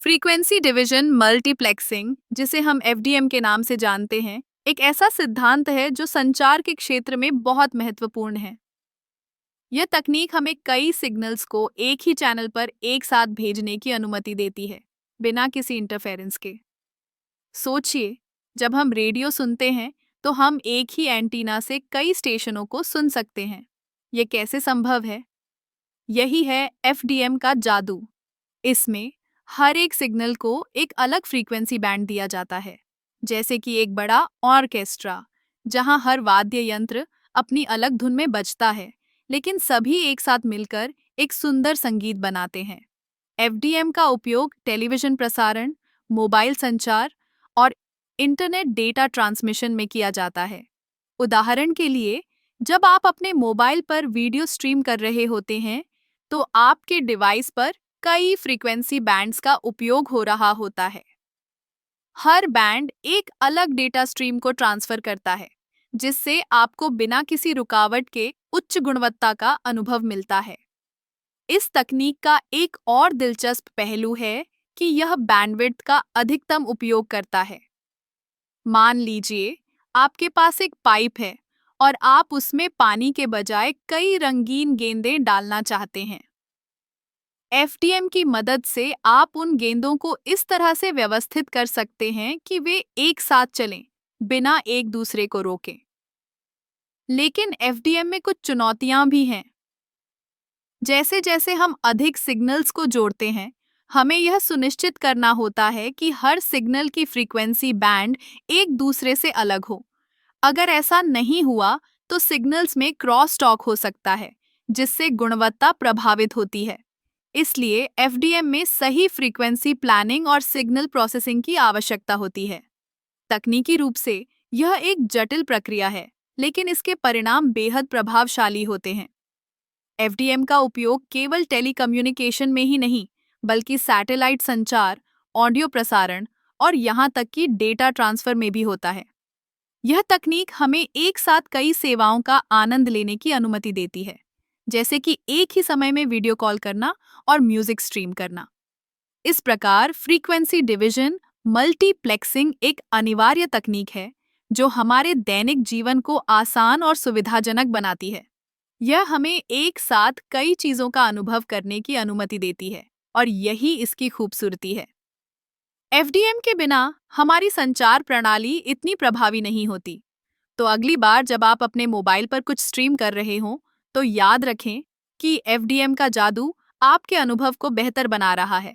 Frequency division multiplexing, जिसे हम FDM के नाम से जानते हैं, एक ऐसा सिद्धांत है जो संचार के क्षेत्र में बहुत महत्वपूर्ण है। यह तकनीक हमें कई सिग्नल्स को एक ही चैनल पर एक साथ भेजने की अनुमति देती है, बिना किसी इंटरफेरेंस के। सोचिए, जब हम रेडियो सुनते हैं, तो हम एक ही एंटीना से कई स्टेशनों को सुन सकते हैं। ये कैसे संभव है? यही है एफडीएम का जादू। इसमें हर एक सिग्नल को एक अलग फ्रीक्वेंसी बैंड दिया जाता है, जैसे कि एक बड़ा ऑर्केस्ट्रा, जहां हर वाद्य यंत्र अपनी अलग धुन में बजता है, लेकिन सभी एक साथ मिलकर एक सुंदर संगीत बनाते हैं। एफडीएम का उपयोग टेलीविजन प्रसारण, मोबाइल संचार और इंटरनेट डेटा ट्रांसमिशन में किया जाता है। उदाहरण के लिए, जब आप अपने मोबाइल पर वीडियो स्ट्रीम कर रहे होते हैं, तो आपके डिवाइस पर कई फ्रीक्वेंसी बैंड्स का उपयोग हो रहा होता है। हर बैंड एक अलग डेटा स्ट्रीम को ट्रांसफर करता है, जिससे आपको बिना किसी रुकावट के उच्च गुणवत्ता का अनुभव मिलता है। इस तकनीक का एक और दिलचस्प पहलू है कि यह बैंडविड्थ का अधिकतम उपयोग करता है। मान लीजिए, आपके पास एक पाइप है और आप उसमें पानी के बजाय कई रंगीन गेंदें डालना चाहते हैं। एफडीएम की मदद से आप उन गेंदों को इस तरह से व्यवस्थित कर सकते हैं कि वे एक साथ चलें, बिना एक दूसरे को रोकें। लेकिन एफडीएम में कुछ चुनौतियां भी हैं। जैसे जैसे हम अधिक सिग्नल्स को जोड़ते हैं, हमें यह सुनिश्चित करना होता है कि हर सिग्नल की फ्रीक्वेंसी बैंड एक दूसरे से अलग हो। अगर ऐसा नहीं हुआ, तो सिग्नल्स में क्रॉस टॉक हो सकता है, जिससे गुणवत्ता प्रभावित होती है। इसलिए एफडीएम में सही फ्रीक्वेंसी प्लानिंग और सिग्नल प्रोसेसिंग की आवश्यकता होती है। तकनीकी रूप से यह एक जटिल प्रक्रिया है, लेकिन इसके परिणाम बेहद प्रभावशाली होते हैं। एफडीएम का उपयोग केवल टेलीकम्युनिकेशन में ही नहीं, बल्कि सैटेलाइट संचार, ऑडियो प्रसारण और यहाँ तक कि डेटा ट्रांसफर में भी होता है। यह तकनीक हमें एक साथ कई सेवाओं का आनंद लेने की अनुमति देती है, जैसे कि एक ही समय में वीडियो कॉल करना और म्यूजिक स्ट्रीम करना। इस प्रकार फ्रीक्वेंसी डिवीजन मल्टीप्लेक्सिंग एक अनिवार्य तकनीक है, जो हमारे दैनिक जीवन को आसान और सुविधाजनक बनाती है। यह हमें एक साथ कई चीजों का अनुभव करने की अनुमति देती है, और यही इसकी खूबसूरती है। एफडीएम के बिना हमारी संचार प्रणाली इतनी प्रभावी नहीं होती। तो अगली बार जब आप अपने मोबाइल पर कुछ स्ट्रीम कर रहे हों, तो याद रखें कि एफडीएम का जादू आपके अनुभव को बेहतर बना रहा है।